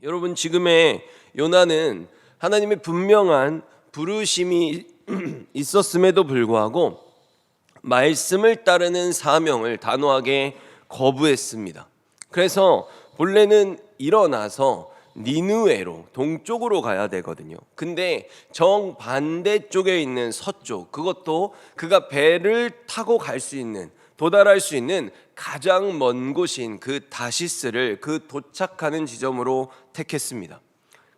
여러분, 지금의 요나는 하나님의 분명한 부르심이 있었음에도 불구하고 말씀을 따르는 사명을 단호하게 거부했습니다. 그래서 본래는 일어나서 니느웨로 동쪽으로 가야 되거든요. 근데 정반대쪽에 있는 서쪽, 그것도 그가 배를 타고 갈 수 있는, 도달할 수 있는 가장 먼 곳인 그 다시스를 그 도착하는 지점으로 택했습니다.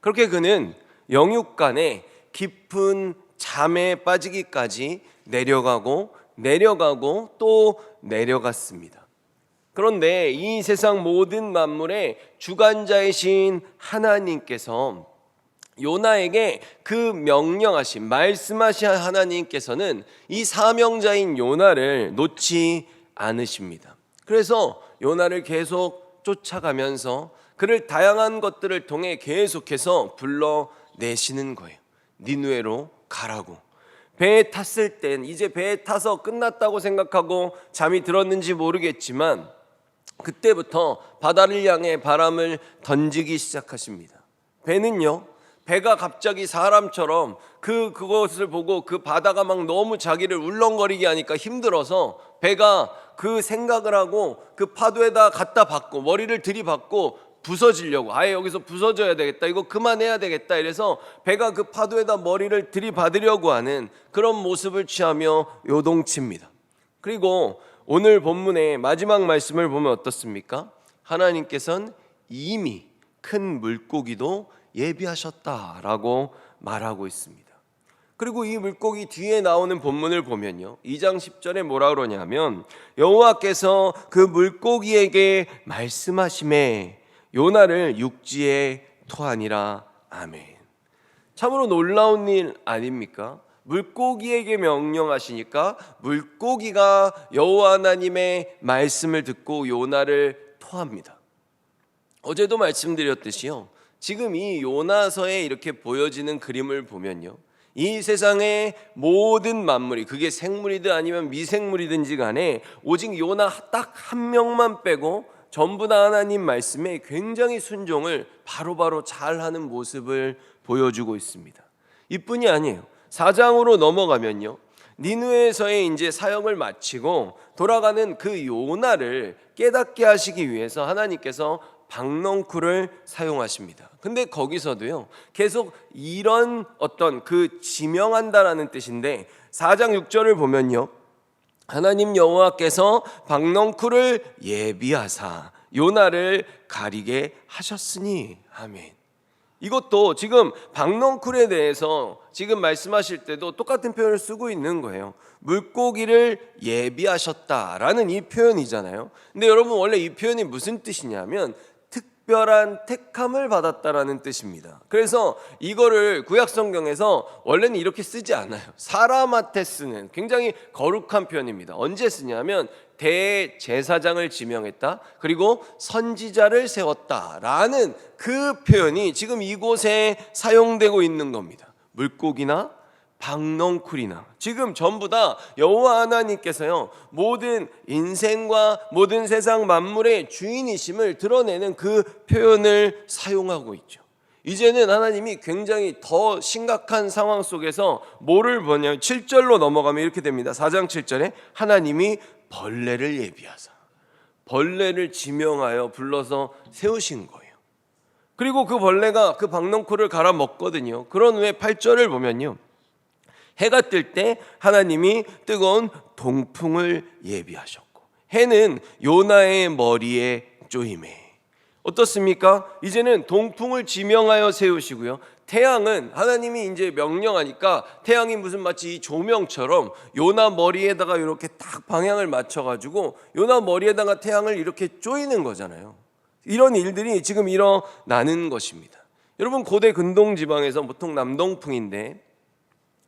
그렇게 그는 영육간에 깊은 잠에 빠지기까지 내려가고 또 내려갔습니다. 그런데 이 세상 모든 만물의 주관자이신 하나님께서 요나에게 그 명령하신, 말씀하신 하나님께서는 이 사명자인 요나를 놓지 않으십니다. 그래서 요나를 계속 쫓아가면서 그를 다양한 것들을 통해 계속해서 불러내시는 거예요. 니느웨로 가라고. 배에 탔을 땐 이제 배에 타서 끝났다고 생각하고 잠이 들었는지 모르겠지만 그때부터 바다를 향해 바람을 던지기 시작하십니다. 배는요, 배가 갑자기 사람처럼 그것을 보고 그 바다가 막 너무 자기를 울렁거리게 하니까 힘들어서 배가 그 생각을 하고 그 파도에다 갖다 박고 머리를 들이박고 부서지려고, 아예 여기서 부서져야 되겠다, 이거 그만해야 되겠다, 이래서 배가 그 파도에다 머리를 들이받으려고 하는 그런 모습을 취하며 요동칩니다. 그리고 오늘 본문의 마지막 말씀을 보면 어떻습니까? 하나님께서는 이미 큰 물고기도 예비하셨다라고 말하고 있습니다. 그리고 이 물고기 뒤에 나오는 본문을 보면요, 2장 10절에 뭐라 그러냐면 여호와께서 그 물고기에게 말씀하시매 요나를 육지에 토하니라. 아멘. 참으로 놀라운 일 아닙니까? 물고기에게 명령하시니까 물고기가 여호와 하나님의 말씀을 듣고 요나를 토합니다. 어제도 말씀드렸듯이요, 지금 이 요나서에 이렇게 보여지는 그림을 보면요, 이 세상의 모든 만물이, 그게 생물이든 아니면 미생물이든지 간에 오직 요나 딱 한 명만 빼고 전부 다 하나님 말씀에 굉장히 순종을 바로바로 잘하는 모습을 보여주고 있습니다. 이뿐이 아니에요. 4장으로 넘어가면요, 니느웨에서의 이제 사역을 마치고 돌아가는 그 요나를 깨닫게 하시기 위해서 하나님께서 박넝쿨을 사용하십니다. 근데 거기서도요, 계속 이런 어떤 그 지명한다라는 뜻인데 4장 6절을 보면요, 하나님 여호와께서 박넝쿨을 예비하사 요나를 가리게 하셨으니. 아멘. 이것도 지금 박넝쿨에 대해서 지금 말씀하실 때도 똑같은 표현을 쓰고 있는 거예요. 물고기를 예비하셨다라는 이 표현이잖아요. 근데 여러분, 원래 이 표현이 무슨 뜻이냐면 특별한 택함을 받았다라는 뜻입니다. 그래서 이거를 구약성경에서 원래는 이렇게 쓰지 않아요. 사람한테 쓰는 굉장히 거룩한 표현입니다. 언제 쓰냐면 대제사장을 지명했다, 그리고 선지자를 세웠다라는 그 표현이 지금 이곳에 사용되고 있는 겁니다. 물고기나 박넝쿨이나 지금 전부 다 여호와 하나님께서요, 모든 인생과 모든 세상 만물의 주인이심을 드러내는 그 표현을 사용하고 있죠. 이제는 하나님이 굉장히 더 심각한 상황 속에서 뭐를 보냐면 7절로 넘어가면 이렇게 됩니다. 4장 7절에 하나님이 벌레를 예비하사 벌레를 지명하여 불러서 세우신 거예요. 그리고 그 벌레가 그 박넝쿨을 갈아 먹거든요. 그런 후에 8절을 보면요, 해가 뜰 때 하나님이 뜨거운 동풍을 예비하셨고 해는 요나의 머리에 쪼이매. 어떻습니까? 이제는 동풍을 지명하여 세우시고요, 태양은 하나님이 이제 명령하니까 태양이 무슨 마치 이 조명처럼 요나 머리에다가 이렇게 딱 방향을 맞춰가지고 요나 머리에다가 태양을 이렇게 쪼이는 거잖아요. 이런 일들이 지금 일어나는 것입니다. 여러분, 고대 근동 지방에서 보통 남동풍인데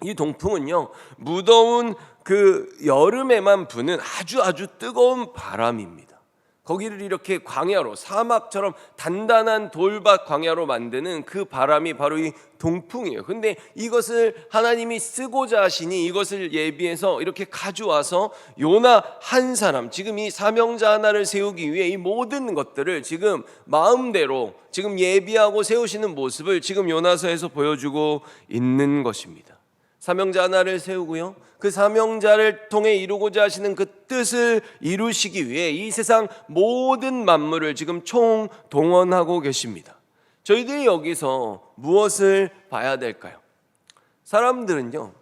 이 동풍은요, 무더운 그 여름에만 부는 아주 뜨거운 바람입니다. 거기를 이렇게 광야로, 사막처럼 단단한 돌밭 광야로 만드는 그 바람이 바로 이 동풍이에요. 근데 이것을 하나님이 쓰고자 하시니 이것을 예비해서 이렇게 가져와서 요나 한 사람, 지금 이 사명자 하나를 세우기 위해 이 모든 것들을 지금 마음대로 지금 예비하고 세우시는 모습을 지금 요나서에서 보여주고 있는 것입니다. 사명자 하나를 세우고요, 그 사명자를 통해 이루고자 하시는 그 뜻을 이루시기 위해 이 세상 모든 만물을 지금 총동원하고 계십니다. 저희들이 여기서 무엇을 봐야 될까요? 사람들은요,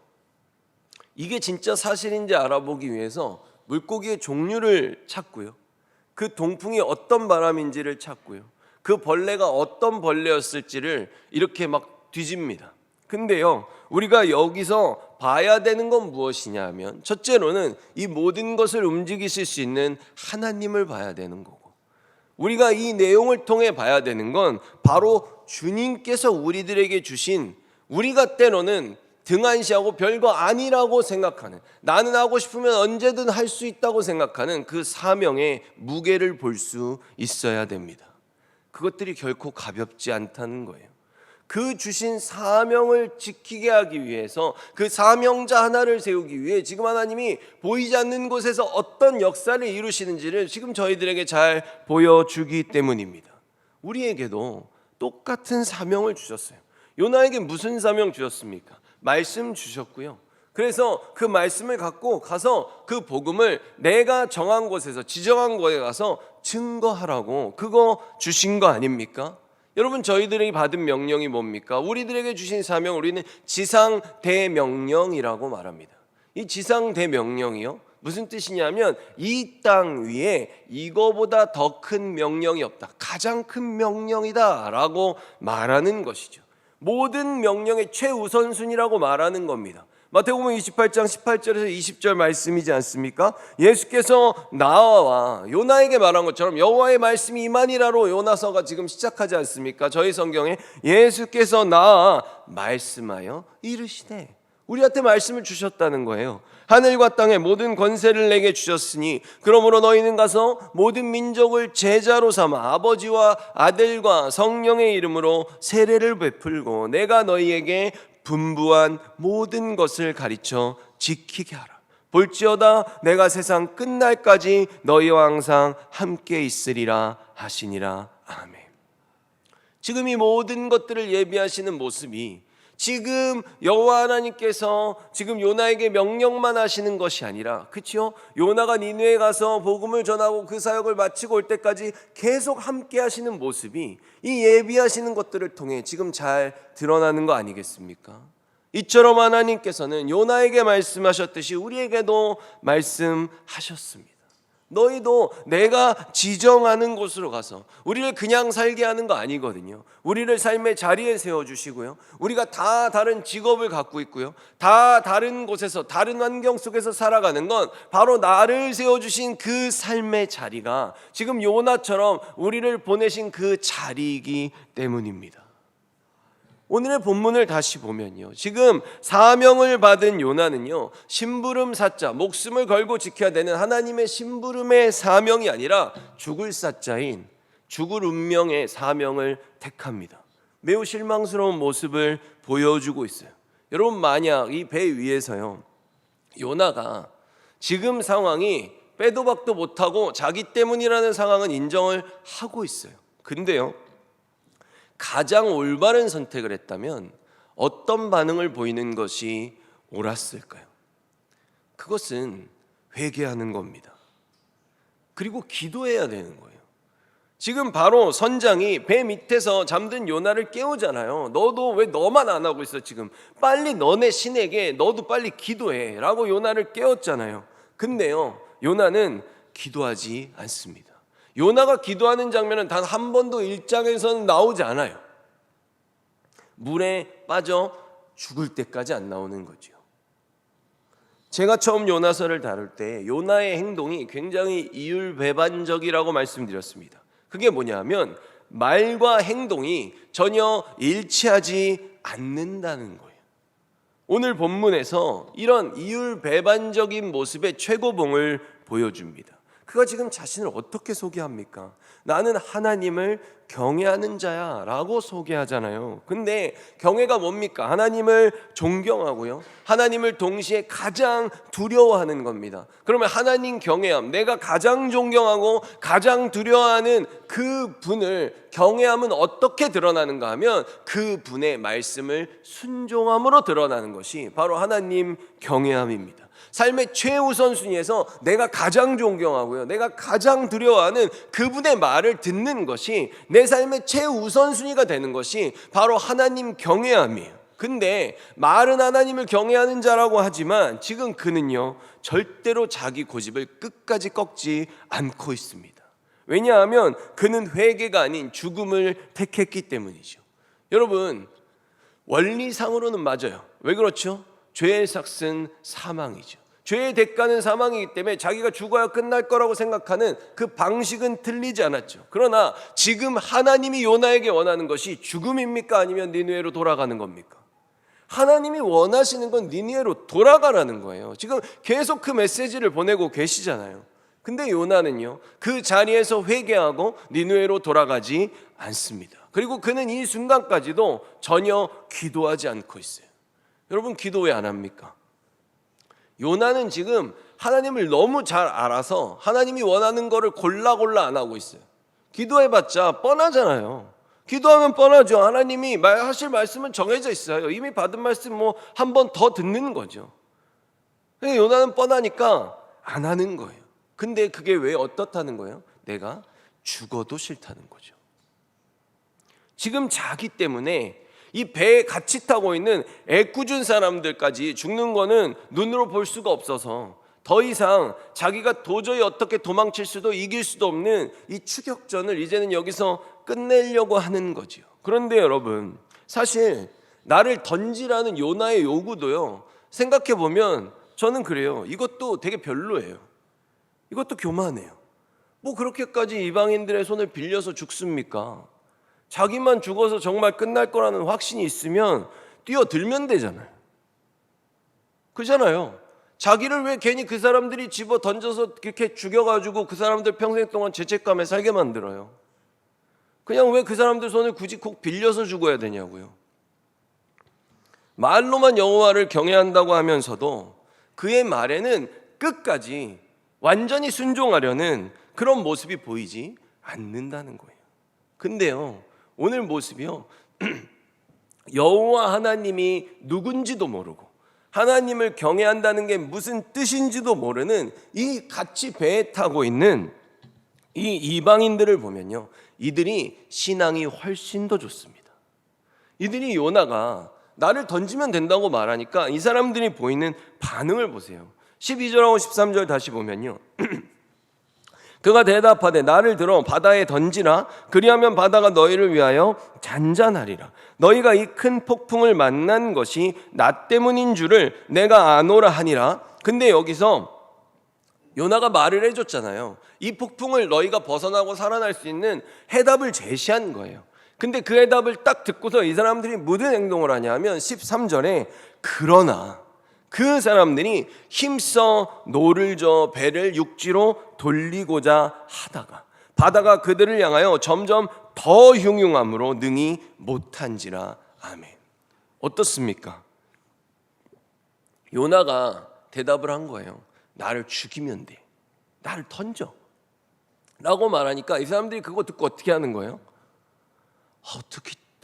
이게 진짜 사실인지 알아보기 위해서 물고기의 종류를 찾고요, 그 동풍이 어떤 바람인지를 찾고요, 그 벌레가 어떤 벌레였을지를 이렇게 막 뒤집니다. 근데요, 우리가 여기서 봐야 되는 건 무엇이냐 하면, 첫째로는 이 모든 것을 움직이실 수 있는 하나님을 봐야 되는 거고, 우리가 이 내용을 통해 봐야 되는 건 바로 주님께서 우리들에게 주신, 우리가 때로는 등한시하고 별거 아니라고 생각하는, 나는 하고 싶으면 언제든 할 수 있다고 생각하는 그 사명의 무게를 볼 수 있어야 됩니다. 그것들이 결코 가볍지 않다는 거예요. 그 주신 사명을 지키게 하기 위해서, 그 사명자 하나를 세우기 위해 지금 하나님이 보이지 않는 곳에서 어떤 역사를 이루시는지를 지금 저희들에게 잘 보여주기 때문입니다. 우리에게도 똑같은 사명을 주셨어요. 요나에게 무슨 사명 주셨습니까? 말씀 주셨고요, 그래서 그 말씀을 갖고 가서 그 복음을 내가 정한 곳에서, 지정한 곳에 가서 증거하라고 그거 주신 거 아닙니까? 여러분, 저희들이 받은 명령이 뭡니까? 우리들에게 주신 사명, 우리는 지상대명령이라고 말합니다. 이 지상대명령이요, 무슨 뜻이냐면 이 땅 위에 이거보다 더 큰 명령이 없다, 가장 큰 명령이다 라고 말하는 것이죠. 모든 명령의 최우선순위라고 말하는 겁니다. 마태복음 28장 18절에서 20절 말씀이지 않습니까? 예수께서 나와 요나에게 말한 것처럼 여호와의 말씀이 임하니라로 요나서가 지금 시작하지 않습니까? 저희 성경에 예수께서 나와 말씀하여 이르시되, 우리한테 말씀을 주셨다는 거예요. 하늘과 땅의 모든 권세를 내게 주셨으니 그러므로 너희는 가서 모든 민족을 제자로 삼아 아버지와 아들과 성령의 이름으로 세례를 베풀고 내가 너희에게 분부한 모든 것을 가르쳐 지키게 하라. 볼지어다 내가 세상 끝날까지 너희와 항상 함께 있으리라 하시니라. 아멘. 지금 이 모든 것들을 예비하시는 모습이 지금 여호와 하나님께서 지금 요나에게 명령만 하시는 것이 아니라, 그렇죠? 요나가 니느웨에 가서 복음을 전하고 그 사역을 마치고 올 때까지 계속 함께 하시는 모습이 이 예비하시는 것들을 통해 지금 잘 드러나는 거 아니겠습니까? 이처럼 하나님께서는 요나에게 말씀하셨듯이 우리에게도 말씀하셨습니다. 너희도 내가 지정하는 곳으로 가서, 우리를 그냥 살게 하는 거 아니거든요. 우리를 삶의 자리에 세워주시고요, 우리가 다 다른 직업을 갖고 있고요, 다 다른 곳에서 다른 환경 속에서 살아가는 건 바로 나를 세워주신 그 삶의 자리가 지금 요나처럼 우리를 보내신 그 자리이기 때문입니다. 오늘의 본문을 다시 보면요, 지금 사명을 받은 요나는요, 심부름 사자, 목숨을 걸고 지켜야 되는 하나님의 심부름의 사명이 아니라 죽을 사자인, 죽을 운명의 사명을 택합니다. 매우 실망스러운 모습을 보여주고 있어요. 여러분, 만약 이 배 위에서요, 요나가 지금 상황이 빼도 박도 못하고 자기 때문이라는 상황은 인정을 하고 있어요. 근데요, 가장 올바른 선택을 했다면 어떤 반응을 보이는 것이 옳았을까요? 그것은 회개하는 겁니다. 그리고 기도해야 되는 거예요. 지금 바로 선장이 배 밑에서 잠든 요나를 깨우잖아요. 너도 왜 너만 안 하고 있어? 지금 빨리 너네 신에게 너도 빨리 기도해 라고 요나를 깨웠잖아요. 근데요, 요나는 기도하지 않습니다. 요나가 기도하는 장면은 단 한 번도 1장에서는 나오지 않아요. 물에 빠져 죽을 때까지 안 나오는 거죠. 제가 처음 요나서를 다룰 때 요나의 행동이 굉장히 이율배반적이라고 말씀드렸습니다. 그게 뭐냐면 말과 행동이 전혀 일치하지 않는다는 거예요. 오늘 본문에서 이런 이율배반적인 모습의 최고봉을 보여줍니다. 그가 지금 자신을 어떻게 소개합니까? 나는 하나님을 경외하는 자야 라고 소개하잖아요. 근데 경외가 뭡니까? 하나님을 존경하고요, 하나님을 동시에 가장 두려워하는 겁니다. 그러면 하나님 경외함, 내가 가장 존경하고 가장 두려워하는 그 분을 경외함은 어떻게 드러나는가 하면 그 분의 말씀을 순종함으로 드러나는 것이 바로 하나님 경외함입니다. 삶의 최우선순위에서 내가 가장 존경하고요, 내가 가장 두려워하는 그분의 말을 듣는 것이 내 삶의 최우선순위가 되는 것이 바로 하나님 경외함이에요. 근데 말은 하나님을 경외하는 자라고 하지만 지금 그는요, 절대로 자기 고집을 끝까지 꺾지 않고 있습니다. 왜냐하면 그는 회개가 아닌 죽음을 택했기 때문이죠. 여러분, 원리상으로는 맞아요. 왜 그렇죠? 죄의 삭은 사망이죠. 죄의 대가는 사망이기 때문에 자기가 죽어야 끝날 거라고 생각하는 그 방식은 틀리지 않았죠. 그러나 지금 하나님이 요나에게 원하는 것이 죽음입니까? 아니면 니느웨로 돌아가는 겁니까? 하나님이 원하시는 건 니느웨로 돌아가라는 거예요. 지금 계속 그 메시지를 보내고 계시잖아요. 근데 요나는요, 그 자리에서 회개하고 니느웨로 돌아가지 않습니다. 그리고 그는 이 순간까지도 전혀 기도하지 않고 있어요. 여러분, 기도 왜 안 합니까? 요나는 지금 하나님을 너무 잘 알아서 하나님이 원하는 거를 골라 안 하고 있어요. 기도해봤자 뻔하잖아요. 기도하면 뻔하죠. 하나님이 하실 말씀은 정해져 있어요. 이미 받은 말씀 한 번 더 듣는 거죠. 요나는 뻔하니까 안 하는 거예요. 근데 그게 왜 어떻다는 거예요? 내가 죽어도 싫다는 거죠. 지금 자기 때문에 이 배에 같이 타고 있는 애꿎은 사람들까지 죽는 거는 눈으로 볼 수가 없어서 더 이상 자기가 도저히 어떻게 도망칠 수도 이길 수도 없는 이 추격전을 이제는 여기서 끝내려고 하는 거지요. 그런데 여러분, 사실 나를 던지라는 요나의 요구도요, 생각해 보면 저는 그래요. 이것도 되게 별로예요. 이것도 교만해요. 뭐 그렇게까지 이방인들의 손을 빌려서 죽습니까? 자기만 죽어서 정말 끝날 거라는 확신이 있으면 뛰어들면 되잖아요. 그잖아요. 자기를 왜 괜히 그 사람들이 집어 던져서 그렇게 죽여가지고 그 사람들 평생 동안 죄책감에 살게 만들어요. 그냥 왜 그 사람들 손을 굳이 꼭 빌려서 죽어야 되냐고요. 말로만 여호와를 경외한다고 하면서도 그의 말에는 끝까지 완전히 순종하려는 그런 모습이 보이지 않는다는 거예요. 근데요, 오늘 모습이요, 여호와 하나님이 누군지도 모르고 하나님을 경외한다는 게 무슨 뜻인지도 모르는 이 같이 배에 타고 있는 이 이방인들을 보면요, 이들이 신앙이 훨씬 더 좋습니다. 이들이 요나가 나를 던지면 된다고 말하니까 이 사람들이 보이는 반응을 보세요. 12절하고 13절 다시 보면요, 그가 대답하되 나를 들어 바다에 던지라. 그리하면 바다가 너희를 위하여 잔잔하리라. 너희가 이 큰 폭풍을 만난 것이 나 때문인 줄을 내가 아노라 하니라. 근데 여기서 요나가 말을 해줬잖아요. 이 폭풍을 너희가 벗어나고 살아날 수 있는 해답을 제시한 거예요. 근데 그 해답을 딱 듣고서 이 사람들이 무슨 행동을 하냐면 13절에 그러나 그 사람들이 힘써 노를 저 배를 육지로 돌리고자 하다가 바다가 그들을 향하여 점점 더 흉흉함으로 능히 못한지라. 아멘. 어떻습니까? 요나가 대답을 한 거예요. 나를 죽이면 돼. 나를 던져. 라고 말하니까 이 사람들이 그거 듣고 어떻게 하는 거예요?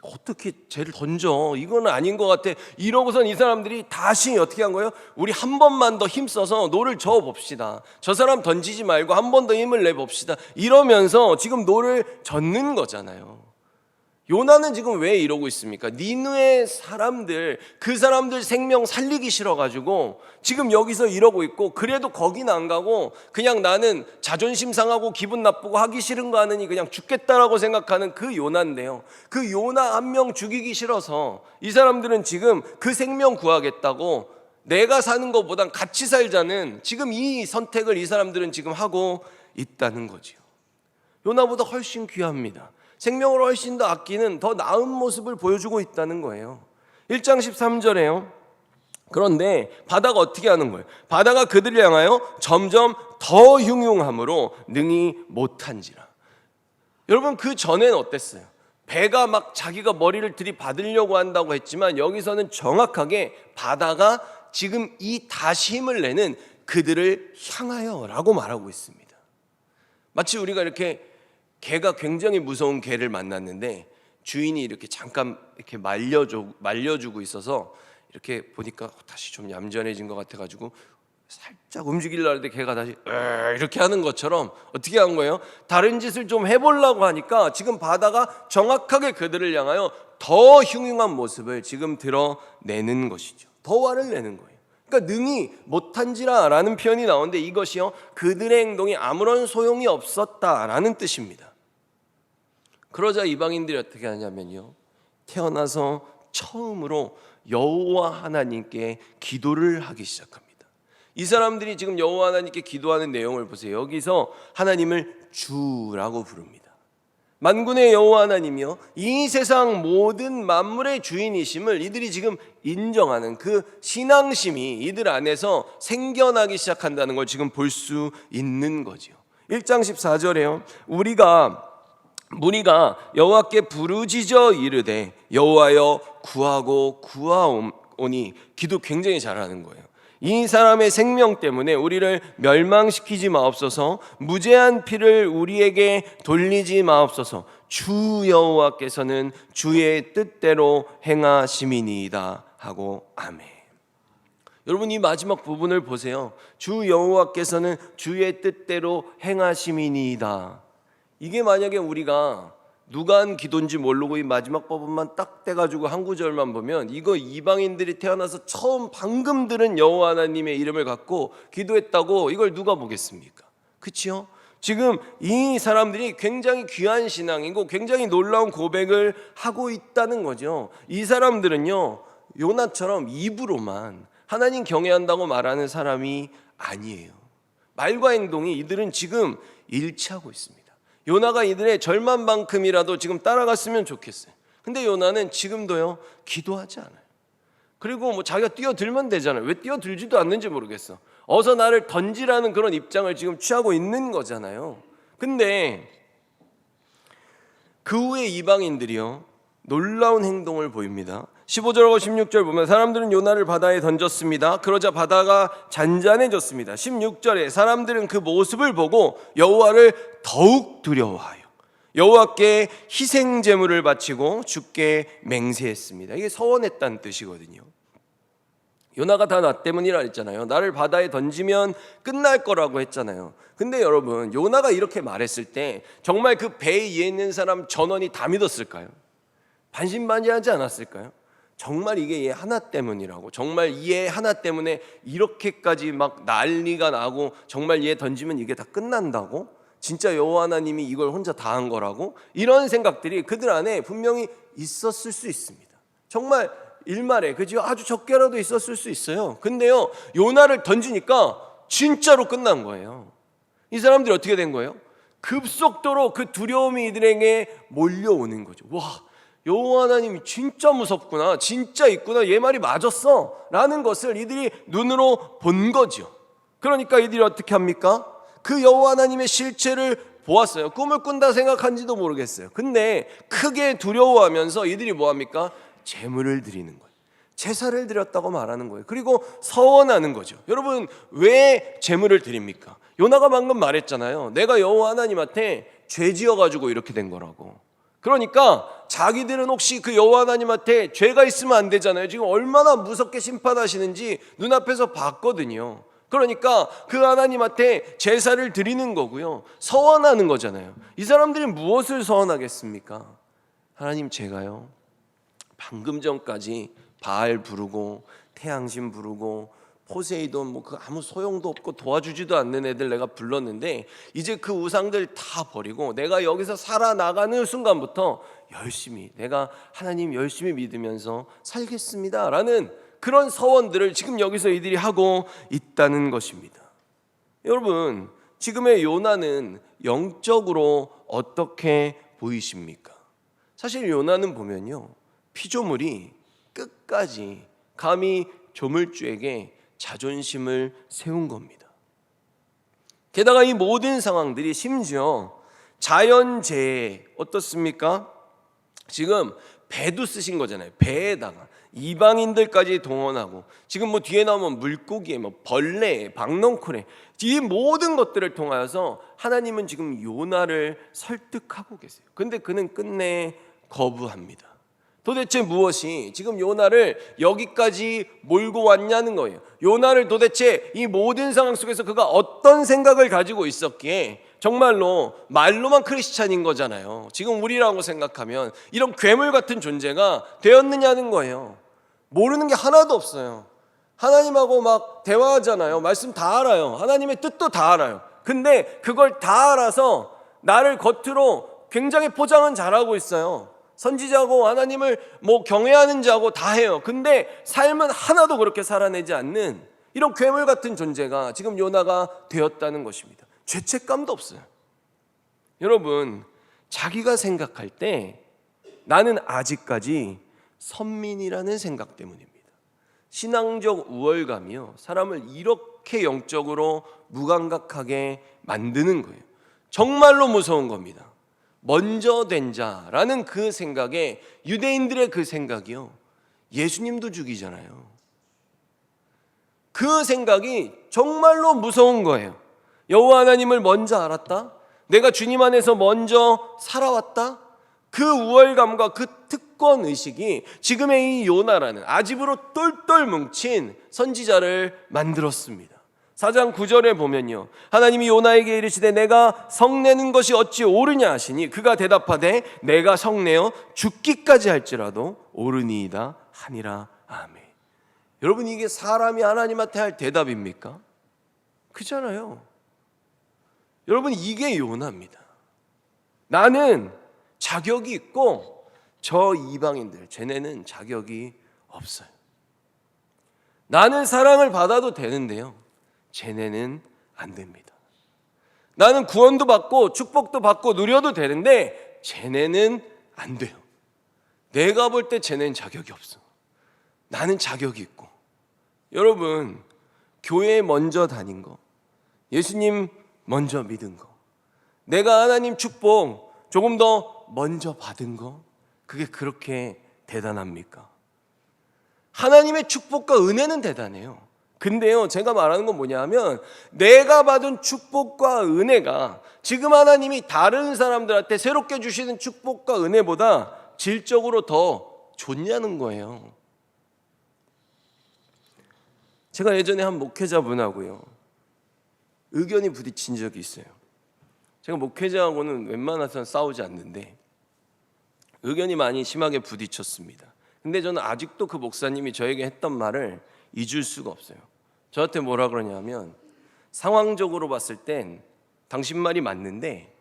어떻게 쟤를 던져? 이건 아닌 것 같아. 이러고선 이 사람들이 다시 어떻게 한 거예요? 우리 한 번만 더 힘써서 노를 저어 봅시다. 저 사람 던지지 말고 한 번 더 힘을 내 봅시다. 이러면서 지금 노를 젓는 거잖아요. 요나는 지금 왜 이러고 있습니까? 니느웨 사람들, 그 사람들 생명 살리기 싫어가지고 지금 여기서 이러고 있고, 그래도 거기는 안 가고 그냥 나는 자존심 상하고 기분 나쁘고 하기 싫은 거 하느니 그냥 죽겠다라고 생각하는 그 요나인데요, 그 요나 한 명 죽이기 싫어서 이 사람들은 지금 그 생명 구하겠다고 내가 사는 것보단 같이 살자는 지금 이 선택을 이 사람들은 지금 하고 있다는 거지요. 요나보다 훨씬 귀합니다. 생명을 훨씬 더 아끼는 더 나은 모습을 보여주고 있다는 거예요. 1장 13절에요. 그런데 바다가 어떻게 하는 거예요? 바다가 그들을 향하여 점점 더 흉흉함으로 능히 못한지라. 여러분, 그 전에는 어땠어요? 배가 막 자기가 머리를 들이받으려고 한다고 했지만 여기서는 정확하게 바다가 지금 이 다시 힘을 내는 그들을 향하여 라고 말하고 있습니다. 마치 우리가 이렇게 개가 굉장히 무서운 개를 만났는데 주인이 이렇게 잠깐 이렇게 말려주고 있어서 이렇게 보니까 다시 좀 얌전해진 것 같아가지고 살짝 움직이려고 하는데 걔가 다시 이렇게 하는 것처럼 어떻게 한 거예요? 다른 짓을 좀 해보려고 하니까 지금 바다가 정확하게 그들을 향하여 더 흉흉한 모습을 지금 드러내는 것이죠. 더 화를 내는 거예요. 그러니까 능히 못한지라 라는 표현이 나오는데 이것이요, 그들의 행동이 아무런 소용이 없었다라는 뜻입니다. 그러자 이방인들이 어떻게 하냐면요, 태어나서 처음으로 여호와 하나님께 기도를 하기 시작합니다. 이 사람들이 지금 여호와 하나님께 기도하는 내용을 보세요. 여기서 하나님을 주라고 부릅니다. 만군의 여호와 하나님이요, 이 세상 모든 만물의 주인이심을 이들이 지금 인정하는 그 신앙심이 이들 안에서 생겨나기 시작한다는 걸 지금 볼 수 있는 거죠. 1장 14절에요 무리가 여호와께 부르짖어 이르되 여호와여 구하고 구하오니, 기도 굉장히 잘하는 거예요. 이 사람의 생명 때문에 우리를 멸망시키지 마옵소서, 무죄한 피를 우리에게 돌리지 마옵소서. 주 여호와께서는 주의 뜻대로 행하심이니이다 하고 아멘. 여러분, 이 마지막 부분을 보세요. 주 여호와께서는 주의 뜻대로 행하심이니이다. 이게 만약에 우리가 누가 한 기도인지 모르고 이 마지막 부분만 딱 떼가지고 한 구절만 보면 이거 이방인들이 태어나서 처음 방금 들은 여호와 하나님의 이름을 갖고 기도했다고 이걸 누가 보겠습니까? 그치요? 지금 이 사람들이 굉장히 귀한 신앙이고 굉장히 놀라운 고백을 하고 있다는 거죠. 이 사람들은요, 요나처럼 입으로만 하나님 경외한다고 말하는 사람이 아니에요. 말과 행동이 이들은 지금 일치하고 있습니다. 요나가 이들의 절반만큼이라도 지금 따라갔으면 좋겠어요. 근데 요나는 지금도요, 기도하지 않아요. 그리고 뭐 자기가 뛰어들면 되잖아요. 왜 뛰어들지도 않는지 모르겠어. 어서 나를 던지라는 그런 입장을 지금 취하고 있는 거잖아요. 근데 그 후에 이방인들이요, 놀라운 행동을 보입니다. 15절하고 16절 보면 사람들은 요나를 바다에 던졌습니다. 그러자 바다가 잔잔해졌습니다. 16절에 사람들은 그 모습을 보고 여호와를 더욱 두려워하여 여호와께 희생 제물을 바치고 주께 맹세했습니다. 이게 서원했다는 뜻이거든요. 요나가 다 나 때문이라 했잖아요. 나를 바다에 던지면 끝날 거라고 했잖아요. 근데 여러분, 요나가 이렇게 말했을 때 정말 그 배 위에 있는 사람 전원이 다 믿었을까요? 반신반의하지 않았을까요? 정말 이게 얘 하나 때문이라고, 정말 얘 하나 때문에 이렇게까지 막 난리가 나고 정말 얘 던지면 이게 다 끝난다고? 진짜 여호와 하나님이 이걸 혼자 다 한 거라고? 이런 생각들이 그들 안에 분명히 있었을 수 있습니다. 정말 일말에 그죠? 아주 적게라도 있었을 수 있어요. 근데요, 요나를 던지니까 진짜로 끝난 거예요. 이 사람들이 어떻게 된 거예요? 급속도로 그 두려움이 이들에게 몰려오는 거죠. 와, 여호와 하나님이 진짜 무섭구나, 진짜 있구나, 얘 말이 맞았어 라는 것을 이들이 눈으로 본 거죠. 그러니까 이들이 어떻게 합니까? 그 여호와 하나님의 실체를 보았어요. 꿈을 꾼다 생각한지도 모르겠어요. 근데 크게 두려워하면서 이들이 뭐합니까? 제물을 드리는 거예요. 제사를 드렸다고 말하는 거예요. 그리고 서원하는 거죠. 여러분, 왜 제물을 드립니까? 요나가 방금 말했잖아요. 내가 여호와 하나님한테 죄 지어가지고 이렇게 된 거라고. 그러니까 자기들은 혹시 그 여호와 하나님한테 죄가 있으면 안 되잖아요. 지금 얼마나 무섭게 심판하시는지 눈앞에서 봤거든요. 그러니까 그 하나님한테 제사를 드리는 거고요, 서원하는 거잖아요. 이 사람들이 무엇을 서원하겠습니까? 하나님, 제가요 방금 전까지 바알 부르고 태양신 부르고 포세이돈 뭐 그 아무 소용도 없고 도와주지도 않는 애들 내가 불렀는데 이제 그 우상들 다 버리고 내가 여기서 살아나가는 순간부터 열심히, 내가 하나님 열심히 믿으면서 살겠습니다 라는 그런 서원들을 지금 여기서 이들이 하고 있다는 것입니다. 여러분, 지금의 요나는 영적으로 어떻게 보이십니까? 사실 요나는 보면요, 피조물이 끝까지 감히 조물주에게 자존심을 세운 겁니다. 게다가 이 모든 상황들이 심지어 자연재해 어떻습니까? 지금 배도 쓰신 거잖아요. 배에다가 이방인들까지 동원하고 지금 뭐 뒤에 나오면 물고기에 뭐 벌레, 박넝쿨에 이 모든 것들을 통하여서 하나님은 지금 요나를 설득하고 계세요. 근데 그는 끝내 거부합니다. 도대체 무엇이 지금 요나를 여기까지 몰고 왔냐는 거예요. 요나를 도대체 이 모든 상황 속에서 그가 어떤 생각을 가지고 있었기에 정말로 말로만 크리스찬인 거잖아요. 지금 우리라고 생각하면 이런 괴물 같은 존재가 되었느냐는 거예요. 모르는 게 하나도 없어요. 하나님하고 막 대화하잖아요. 말씀 다 알아요. 하나님의 뜻도 다 알아요. 근데 그걸 다 알아서 나를 겉으로 굉장히 포장은 잘하고 있어요. 선지자고 하나님을 뭐 경외하는 자고 다 해요. 근데 삶은 하나도 그렇게 살아내지 않는 이런 괴물 같은 존재가 지금 요나가 되었다는 것입니다. 죄책감도 없어요. 여러분, 자기가 생각할 때 나는 아직까지 선민이라는 생각 때문입니다. 신앙적 우월감이요, 사람을 이렇게 영적으로 무감각하게 만드는 거예요. 정말로 무서운 겁니다. 먼저 된 자라는 그 생각에, 유대인들의 그 생각이요, 예수님도 죽이잖아요. 그 생각이 정말로 무서운 거예요. 여호와 하나님을 먼저 알았다, 내가 주님 안에서 먼저 살아왔다, 그 우월감과 그 특권의식이 지금의 이 요나라는 아집으로 똘똘 뭉친 선지자를 만들었습니다. 4장 9절에 보면요, 하나님이 요나에게 이르시되 내가 성내는 것이 어찌 옳으냐 하시니 그가 대답하되 내가 성내어 죽기까지 할지라도 옳으니이다 하니라. 아멘. 여러분, 이게 사람이 하나님한테 할 대답입니까? 그렇잖아요. 여러분, 이게 요나입니다. 나는 자격이 있고 저 이방인들 쟤네는 자격이 없어요. 나는 사랑을 받아도 되는데요, 쟤네는 안 됩니다. 나는 구원도 받고 축복도 받고 누려도 되는데 쟤네는 안 돼요. 내가 볼 때 쟤네는 자격이 없어. 나는 자격이 있고. 여러분, 교회에 먼저 다닌 거, 예수님 먼저 믿은 거, 내가 하나님 축복 조금 더 먼저 받은 거, 그게 그렇게 대단합니까? 하나님의 축복과 은혜는 대단해요. 근데요, 제가 말하는 건 뭐냐 하면, 내가 받은 축복과 은혜가 지금 하나님이 다른 사람들한테 새롭게 주시는 축복과 은혜보다 질적으로 더 좋냐는 거예요. 제가 예전에 한 목회자분하고요, 의견이 부딪힌 적이 있어요. 제가 목회자하고는 웬만해서는 싸우지 않는데 의견이 많이 심하게 부딪혔습니다. 근데 저는 아직도 그 목사님이 저에게 했던 말을 잊을 수가 없어요. 저한테 뭐라 그러냐면, 상황적으로 봤을 땐 당신 말이 맞는데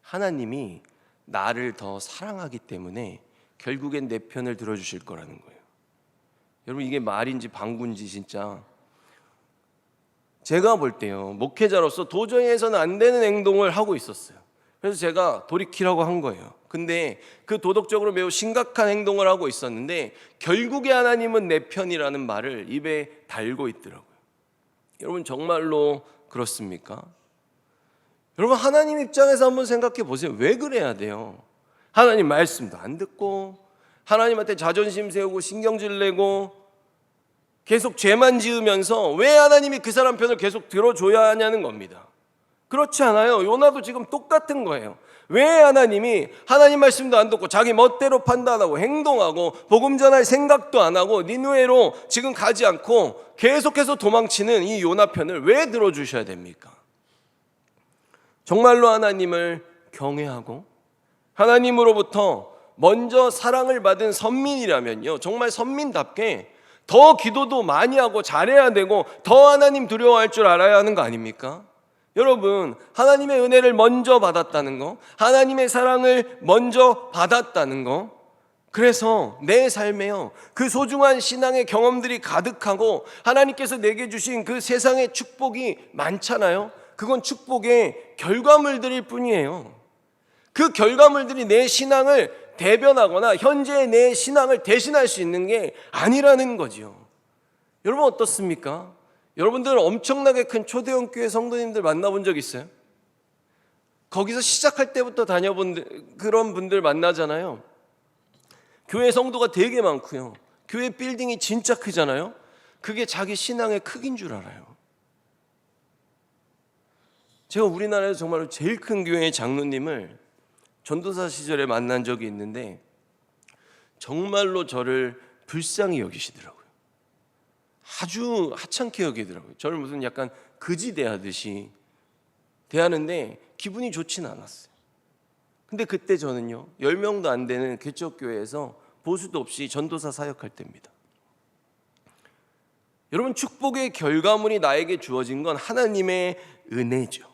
하나님이 나를 더 사랑하기 때문에 결국엔 내 편을 들어주실 거라는 거예요. 여러분, 이게 말인지 방구인지 진짜 제가 볼 때요, 목회자로서 도저히 해서는 안 되는 행동을 하고 있었어요. 그래서 제가 돌이키라고 한 거예요. 근데 그 도덕적으로 매우 심각한 행동을 하고 있었는데 결국에 하나님은 내 편이라는 말을 입에 달고 있더라고요. 여러분, 정말로 그렇습니까? 여러분, 하나님 입장에서 한번 생각해 보세요. 왜 그래야 돼요? 하나님 말씀도 안 듣고 하나님한테 자존심 세우고 신경질 내고 계속 죄만 지으면서 왜 하나님이 그 사람 편을 계속 들어줘야 하냐는 겁니다. 그렇지 않아요. 요나도 지금 똑같은 거예요. 왜 하나님이 하나님 말씀도 안 듣고 자기 멋대로 판단하고 행동하고 복음 전할 생각도 안 하고 니느웨로 지금 가지 않고 계속해서 도망치는 이 요나 편을 왜 들어주셔야 됩니까? 정말로 하나님을 경외하고 하나님으로부터 먼저 사랑을 받은 선민이라면요, 정말 선민답게 더 기도도 많이 하고 잘해야 되고 더 하나님 두려워할 줄 알아야 하는 거 아닙니까? 여러분, 하나님의 은혜를 먼저 받았다는 거, 하나님의 사랑을 먼저 받았다는 거, 그래서 내 삶에요, 그 소중한 신앙의 경험들이 가득하고 하나님께서 내게 주신 그 세상의 축복이 많잖아요. 그건 축복의 결과물들일 뿐이에요. 그 결과물들이 내 신앙을 대변하거나 현재의 내 신앙을 대신할 수 있는 게 아니라는 거죠. 여러분 어떻습니까? 여러분들은 엄청나게 큰 초대형 교회 성도님들 만나본 적 있어요? 거기서 시작할 때부터 다녀본 그런 분들 만나잖아요. 교회 성도가 되게 많고요. 교회 빌딩이 진짜 크잖아요. 그게 자기 신앙의 크기인 줄 알아요. 제가 우리나라에서 정말로 제일 큰 교회의 장로님을 전도사 시절에 만난 적이 있는데 정말로 저를 불쌍히 여기시더라고요. 아주 하찮게 여기더라고요. 저를 무슨 약간 그지 대하듯이 대하는데 기분이 좋진 않았어요. 근데 그때 저는요 10명도 안 되는 개척교회에서 보수도 없이 전도사 사역할 때입니다. 여러분, 축복의 결과물이 나에게 주어진 건 하나님의 은혜죠.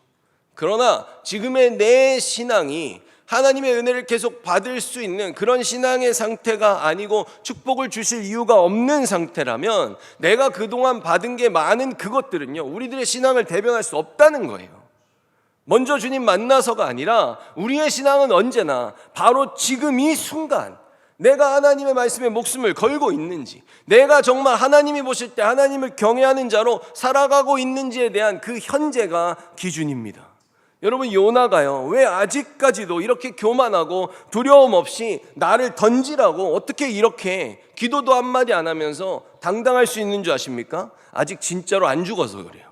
그러나 지금의 내 신앙이 하나님의 은혜를 계속 받을 수 있는 그런 신앙의 상태가 아니고 축복을 주실 이유가 없는 상태라면 내가 그동안 받은 게 많은 그것들은요 우리들의 신앙을 대변할 수 없다는 거예요. 먼저 주님 만나서가 아니라 우리의 신앙은 언제나 바로 지금 이 순간 내가 하나님의 말씀에 목숨을 걸고 있는지, 내가 정말 하나님이 보실 때 하나님을 경외하는 자로 살아가고 있는지에 대한 그 현재가 기준입니다. 여러분, 요나가요 왜 아직까지도 이렇게 교만하고 두려움 없이 나를 던지라고 어떻게 이렇게 기도도 한마디 안 하면서 당당할 수 있는 줄 아십니까? 아직 진짜로 안 죽어서 그래요.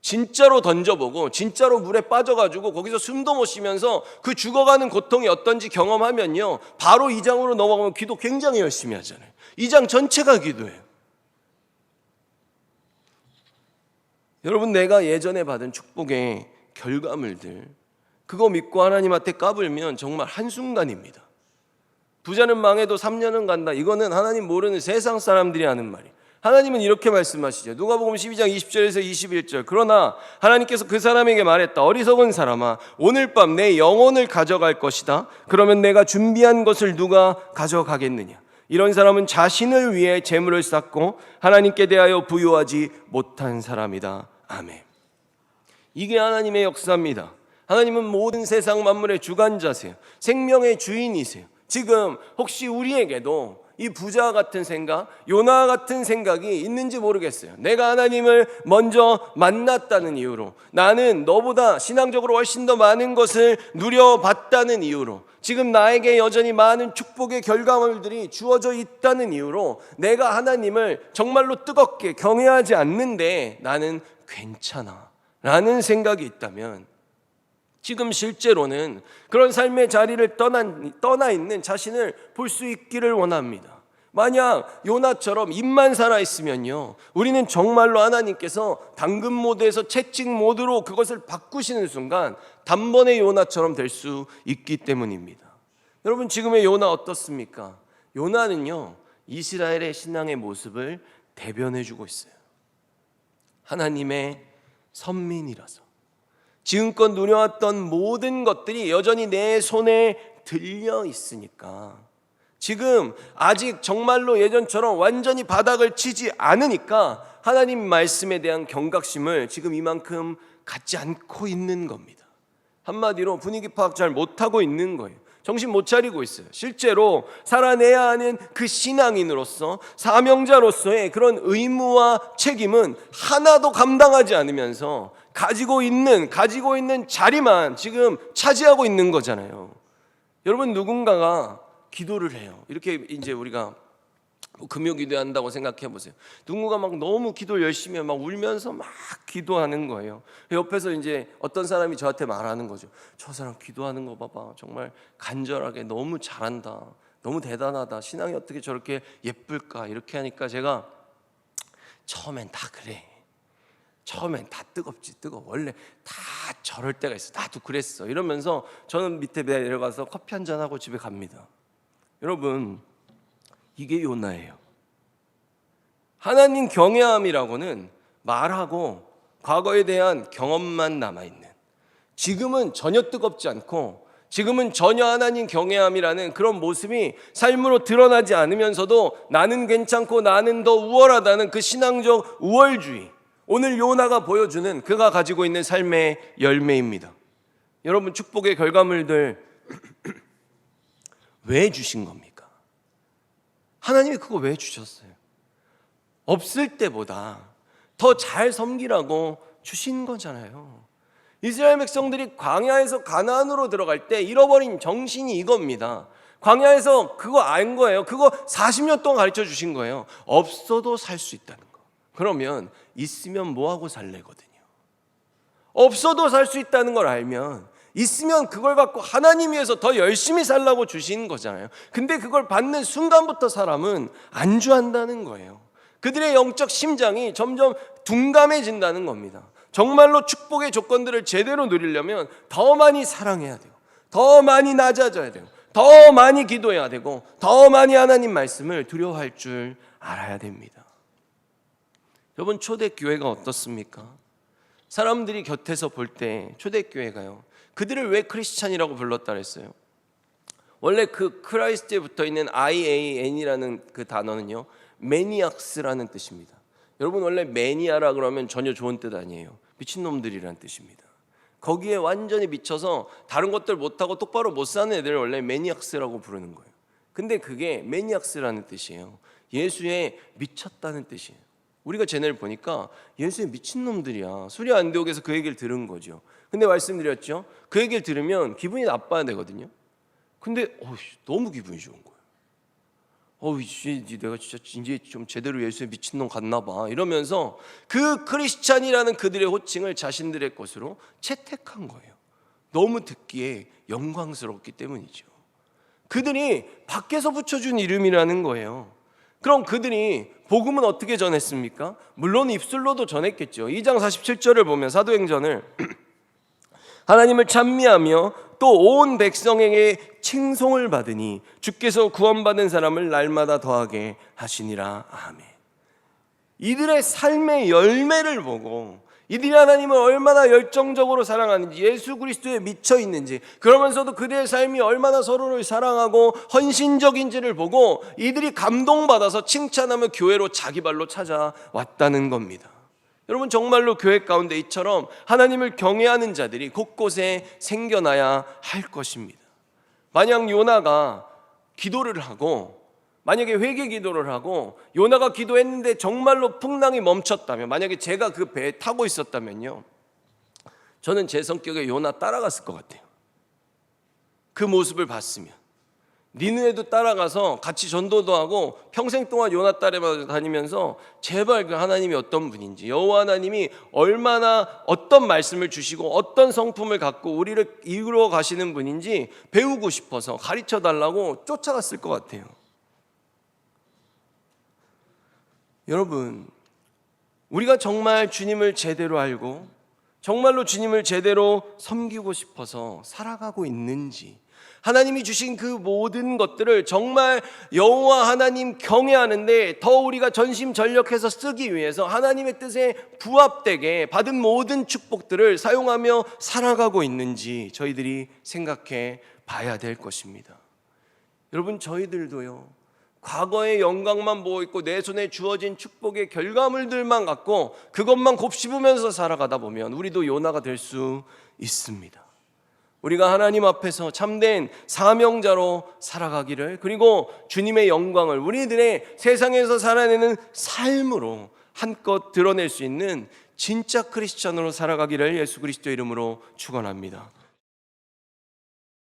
진짜로 던져보고 진짜로 물에 빠져가지고 거기서 숨도 못 쉬면서 그 죽어가는 고통이 어떤지 경험하면요 바로 2장으로 넘어가면 기도 굉장히 열심히 하잖아요. 2장 전체가 기도예요. 여러분, 내가 예전에 받은 축복의 결과물들 그거 믿고 하나님한테 까불면 정말 한순간입니다. 부자는 망해도 3년은 간다. 이거는 하나님 모르는 세상 사람들이 하는 말이에요. 하나님은 이렇게 말씀하시죠. 누가복음 12장 20절에서 21절. 그러나 하나님께서 그 사람에게 말했다. 어리석은 사람아, 오늘 밤 내 영혼을 가져갈 것이다. 그러면 내가 준비한 것을 누가 가져가겠느냐. 이런 사람은 자신을 위해 재물을 쌓고 하나님께 대하여 부요하지 못한 사람이다. 아멘. 이게 하나님의 역사입니다. 하나님은 모든 세상 만물의 주관자세요. 생명의 주인이세요. 지금 혹시 우리에게도 이 부자 같은 생각, 요나 같은 생각이 있는지 모르겠어요. 내가 하나님을 먼저 만났다는 이유로, 나는 너보다 신앙적으로 훨씬 더 많은 것을 누려봤다는 이유로, 지금 나에게 여전히 많은 축복의 결과물들이 주어져 있다는 이유로 내가 하나님을 정말로 뜨겁게 경외하지 않는데 나는 괜찮아 라는 생각이 있다면, 지금 실제로는 그런 삶의 자리를 떠나 있는 자신을 볼 수 있기를 원합니다. 만약 요나처럼 입만 살아있으면요 우리는 정말로 하나님께서 당근 모드에서 채찍 모드로 그것을 바꾸시는 순간 단번에 요나처럼 될 수 있기 때문입니다. 여러분, 지금의 요나 어떻습니까? 요나는요 이스라엘의 신앙의 모습을 대변해주고 있어요. 하나님의 선민이라서 지금껏 누려왔던 모든 것들이 여전히 내 손에 들려 있으니까, 지금 아직 정말로 예전처럼 완전히 바닥을 치지 않으니까 하나님 말씀에 대한 경각심을 지금 이만큼 갖지 않고 있는 겁니다. 한마디로 분위기 파악 잘 못하고 있는 거예요. 정신 못 차리고 있어요. 실제로 살아내야 하는 그 신앙인으로서, 사명자로서의 그런 의무와 책임은 하나도 감당하지 않으면서 가지고 있는 자리만 지금 차지하고 있는 거잖아요. 여러분, 누군가가 기도를 해요. 이렇게 이제 우리가 금요 기도한다고 생각해 보세요. 누군가 막 너무 기도를 열심히 해, 막 울면서 막 기도하는 거예요. 옆에서 이제 어떤 사람이 저한테 말하는 거죠. 저 사람 기도하는 거 봐봐, 정말 간절하게 너무 잘한다, 너무 대단하다, 신앙이 어떻게 저렇게 예쁠까. 이렇게 하니까 제가 처음엔 다 그래, 처음엔 다 뜨겁지, 뜨거워, 원래 다 저럴 때가 있어, 나도 그랬어 이러면서 저는 밑에 내려가서 커피 한잔 하고 집에 갑니다. 여러분, 이게 요나예요. 하나님 경외함이라고는 말하고 과거에 대한 경험만 남아있는, 지금은 전혀 뜨겁지 않고 지금은 전혀 하나님 경외함이라는 그런 모습이 삶으로 드러나지 않으면서도 나는 괜찮고 나는 더 우월하다는 그 신앙적 우월주의, 오늘 요나가 보여주는 그가 가지고 있는 삶의 열매입니다. 여러분, 축복의 결과물들 왜 주신 겁니까? 하나님이 그거 왜 주셨어요? 없을 때보다 더 잘 섬기라고 주신 거잖아요. 이스라엘 백성들이 광야에서 가나안으로 들어갈 때 잃어버린 정신이 이겁니다. 광야에서 그거 안 거예요. 그거 40년 동안 가르쳐 주신 거예요. 없어도 살 수 있다는 거. 그러면 있으면 뭐하고 살래거든요. 없어도 살 수 있다는 걸 알면 있으면 그걸 갖고 하나님 위해서 더 열심히 살라고 주신 거잖아요. 근데 그걸 받는 순간부터 사람은 안주한다는 거예요. 그들의 영적 심장이 점점 둔감해진다는 겁니다. 정말로 축복의 조건들을 제대로 누리려면 더 많이 사랑해야 돼요. 더 많이 낮아져야 돼요. 더 많이 기도해야 되고 더 많이 하나님 말씀을 두려워할 줄 알아야 됩니다. 여러분, 초대교회가 어떻습니까? 사람들이 곁에서 볼 때 초대교회가요, 그들을 왜 크리스찬이라고 불렀다 그랬어요? 원래 그 크라이스트에 붙어있는 IAN이라는 그 단어는요, 매니악스라는 뜻입니다. 여러분, 원래 매니아라 그러면 전혀 좋은 뜻 아니에요. 미친놈들이라는 뜻입니다. 거기에 완전히 미쳐서 다른 것들 못하고 똑바로 못 사는 애들을 원래 매니악스라고 부르는 거예요. 근데 그게 매니악스라는 뜻이에요. 예수에 미쳤다는 뜻이에요. 우리가 쟤네를 보니까 예수에 미친놈들이야. 수리안디옥에서 그 얘기를 들은 거죠. 근데 말씀드렸죠, 그 얘기를 들으면 기분이 나빠야 되거든요. 근데 너무 기분이 좋은 거예요. 이제 내가 진짜 이제 좀 제대로 예수에 미친놈 같나 봐 이러면서 그 크리스찬이라는 그들의 호칭을 자신들의 것으로 채택한 거예요. 너무 듣기에 영광스럽기 때문이죠. 그들이 밖에서 붙여준 이름이라는 거예요. 그럼 그들이 복음은 어떻게 전했습니까? 물론 입술로도 전했겠죠. 2장 47절을 보면 사도행전을 하나님을 찬미하며 또 온 백성에게 칭송을 받으니 주께서 구원받은 사람을 날마다 더하게 하시니라. 아멘. 이들의 삶의 열매를 보고 이들이 하나님을 얼마나 열정적으로 사랑하는지, 예수 그리스도에 미쳐 있는지, 그러면서도 그들의 삶이 얼마나 서로를 사랑하고 헌신적인지를 보고 이들이 감동받아서 칭찬하며 교회로 자기 발로 찾아왔다는 겁니다. 여러분, 정말로 교회 가운데 이처럼 하나님을 경외하는 자들이 곳곳에 생겨나야 할 것입니다. 만약 요나가 기도를 하고, 만약에 회개 기도를 하고 요나가 기도했는데 정말로 풍랑이 멈췄다면, 만약에 제가 그 배에 타고 있었다면요, 저는 제 성격에 요나 따라갔을 것 같아요. 그 모습을 봤으면 니느웨도 따라가서 같이 전도도 하고 평생 동안 요나 따라다니면서 제발 그 하나님이 어떤 분인지, 여호와 하나님이 얼마나 어떤 말씀을 주시고 어떤 성품을 갖고 우리를 이끌어 가시는 분인지 배우고 싶어서 가르쳐 달라고 쫓아갔을 것 같아요. 여러분, 우리가 정말 주님을 제대로 알고 정말로 주님을 제대로 섬기고 싶어서 살아가고 있는지, 하나님이 주신 그 모든 것들을 정말 여호와 하나님 경외하는데 더 우리가 전심전력해서 쓰기 위해서 하나님의 뜻에 부합되게 받은 모든 축복들을 사용하며 살아가고 있는지 저희들이 생각해 봐야 될 것입니다. 여러분, 저희들도요, 과거의 영광만 보고 있고 내 손에 주어진 축복의 결과물들만 갖고 그것만 곱씹으면서 살아가다 보면 우리도 요나가 될 수 있습니다. 우리가 하나님 앞에서 참된 사명자로 살아가기를, 그리고 주님의 영광을 우리들의 세상에서 살아내는 삶으로 한껏 드러낼 수 있는 진짜 크리스찬으로 살아가기를 예수 그리스도 이름으로 축원합니다.